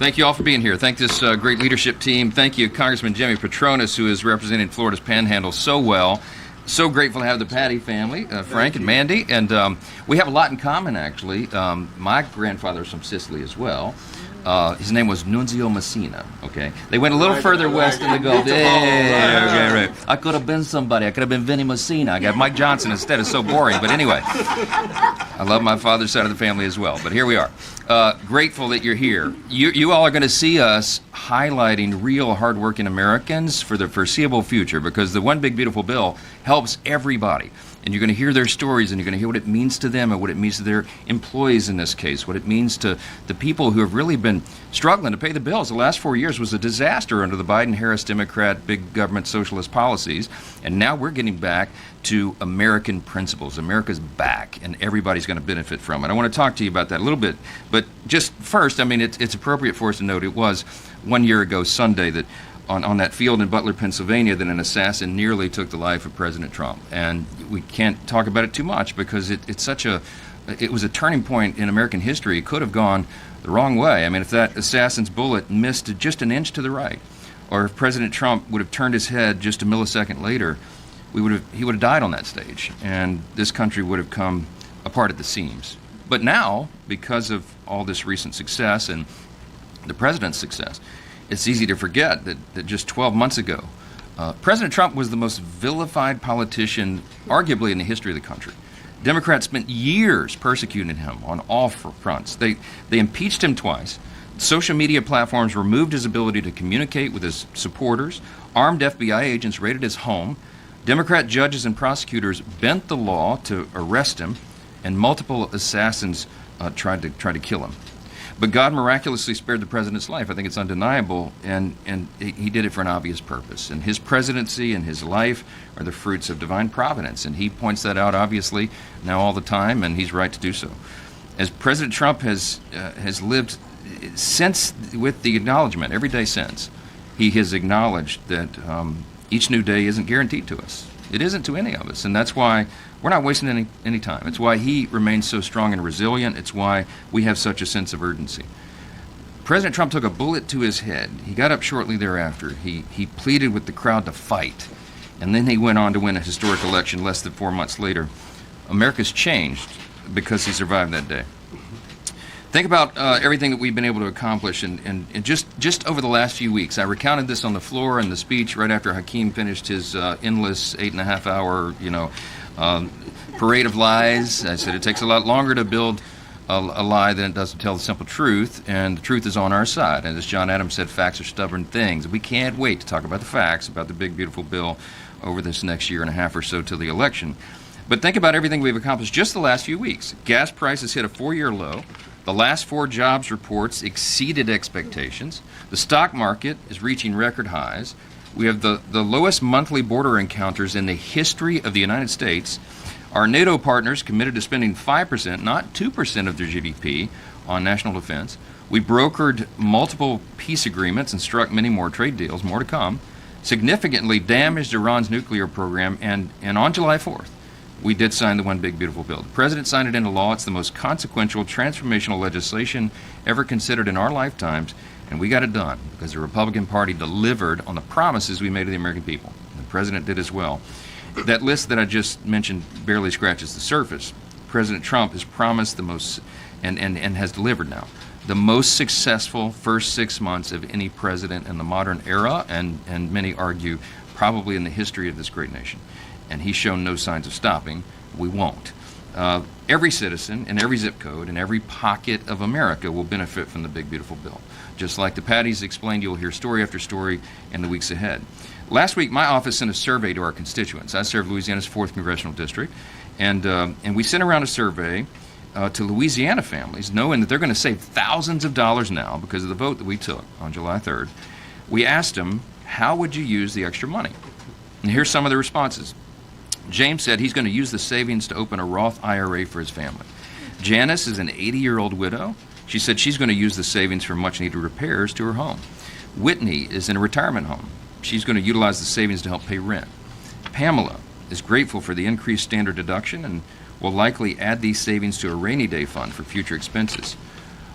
Thank you all for being here. Thank this great leadership team. Thank you, Congressman Jimmy Petronas, who is representing Florida's Panhandle so well. So grateful to have the Patty family, Frank and Mandy, and we have a lot in common, actually. My grandfather's from Sicily as well. His name was Nunzio Messina, okay? They went a little further west in the Gulf. Right. I could have been somebody. I could have been Vinny Messina. I got Mike Johnson instead. It's so boring. But anyway, I love my father's side of the family as well. But here we are. Grateful that you're here. You all are going to see us highlighting real hardworking Americans for the foreseeable future, because the One Big Beautiful Bill helps everybody. And you're going to hear their stories, and you're going to hear what it means to them and what it means to their employees in this case, what it means to the people who have really been struggling to pay the bills. The last 4 years was a disaster under the Biden-Harris Democrat big government socialist policies, and now we're getting back to American principles. America's back, and everybody's going to benefit from it. I want to talk to you about that a little bit, but just first, I mean, it's appropriate for us to note it was 1 year ago Sunday that on that field in Butler, Pennsylvania, that an assassin nearly took the life of President Trump. And we can't talk about it too much because it was a turning point in American history. It could have gone the wrong way. I mean, if that assassin's bullet missed just an inch to the right, or if President Trump would have turned his head just a millisecond later, he would have died on that stage, and this country would have come apart at the seams. But now, because of all this recent success and the president's success, it's easy to forget that just 12 months ago, President Trump was the most vilified politician, arguably, in the history of the country. Democrats spent years persecuting him on all fronts. They impeached him twice. Social media platforms removed his ability to communicate with his supporters. Armed FBI agents raided his home. Democrat judges and prosecutors bent the law to arrest him, and multiple assassins tried to kill him. But God miraculously spared the president's life. I think it's undeniable, and he did it for an obvious purpose. And his presidency and his life are the fruits of divine providence, and he points that out, obviously, now all the time, and he's right to do so. As President Trump has lived since, with the acknowledgement, every day since, he has acknowledged that each new day isn't guaranteed to us. It isn't to any of us, and that's why we're not wasting any time. It's why he remains so strong and resilient. It's why we have such a sense of urgency. President Trump took a bullet to his head. He got up shortly thereafter. He pleaded with the crowd to fight, and then he went on to win a historic election less than 4 months later. America's changed because he survived that day. Think about everything that we've been able to accomplish, and just over the last few weeks. I recounted this on the floor in the speech right after Hakeem finished his endless 8.5-hour, parade of lies. I said it takes a lot longer to build a lie than it does to tell the simple truth, and the truth is on our side. And as John Adams said, facts are stubborn things. We can't wait to talk about the facts, about the big, beautiful bill over this next year and a half or so till the election. But think about everything we've accomplished just the last few weeks. Gas prices hit a 4-year low. The last 4 jobs reports exceeded expectations. The stock market is reaching record highs. We have the lowest monthly border encounters in the history of the United States. Our NATO partners committed to spending 5%, not 2% of their GDP on national defense. We brokered multiple peace agreements and struck many more trade deals, more to come. Significantly damaged Iran's nuclear program, and on July 4th, we did sign the One Big Beautiful Bill. The president signed it into law. It's the most consequential, transformational legislation ever considered in our lifetimes, and we got it done because the Republican Party delivered on the promises we made to the American people. The president did as well. That list that I just mentioned barely scratches the surface. President Trump has promised the most, and has delivered now, the most successful first 6 months of any president in the modern era, and many argue probably in the history of this great nation. And he's shown no signs of stopping. We won't. Every citizen in every zip code in every pocket of America will benefit from the Big Beautiful Bill. Just like the Patties explained, you'll hear story after story in the weeks ahead. Last week, my office sent a survey to our constituents. I serve Louisiana's 4th Congressional District, and we sent around a survey to Louisiana families, knowing that they're going to save thousands of dollars now because of the vote that we took on July 3rd. We asked them, how would you use the extra money? And here's some of the responses. James said he's going to use the savings to open a Roth IRA for his family. Janice is an 80-year-old widow. She said she's going to use the savings for much-needed repairs to her home. Whitney is in a retirement home. She's going to utilize the savings to help pay rent. Pamela is grateful for the increased standard deduction and will likely add these savings to a rainy day fund for future expenses.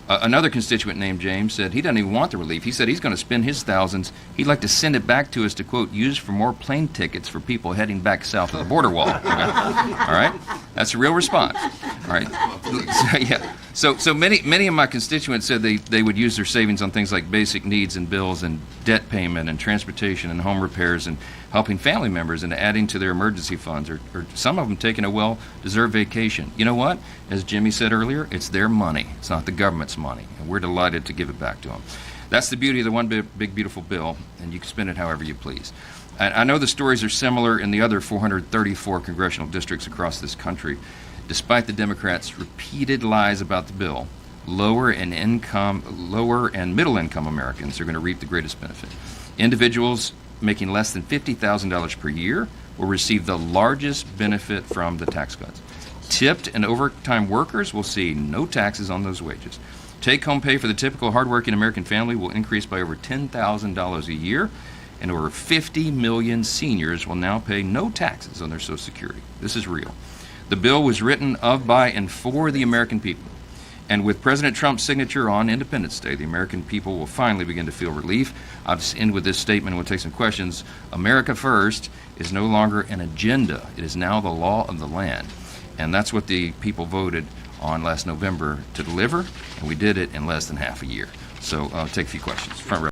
Another constituent named James said he doesn't even want the relief. He said he's going to spend his thousands. He'd like to send it back to us to, quote, use for more plane tickets for people heading back south of the border wall. Okay? All right? That's a real response. All right? So, yeah. So many of my constituents said they would use their savings on things like basic needs and bills and debt payment and transportation and home repairs and helping family members and adding to their emergency funds, or some of them taking a well-deserved vacation. You know what? As Jimmy said earlier, it's their money. It's not the government's money, and we're delighted to give it back to them. That's the beauty of the One Big Beautiful Bill, and you can spend it however you please. I know the stories are similar in the other 434 congressional districts across this country. Despite the Democrats' repeated lies about the bill, lower and middle income Americans are going to reap the greatest benefit. Individuals making less than $50,000 per year will receive the largest benefit from the tax cuts. Tipped and overtime workers will see no taxes on those wages. Take-home pay for the typical hardworking American family will increase by over $10,000 a year, and over 50 million seniors will now pay no taxes on their Social Security. This is real. The bill was written of, by, and for the American people. And with President Trump's signature on Independence Day, the American people will finally begin to feel relief. I'll just end with this statement and we'll take some questions. America First is no longer an agenda. It is now the law of the land. And that's what the people voted on last November to deliver, and we did it in less than half a year. So take a few questions. Front row.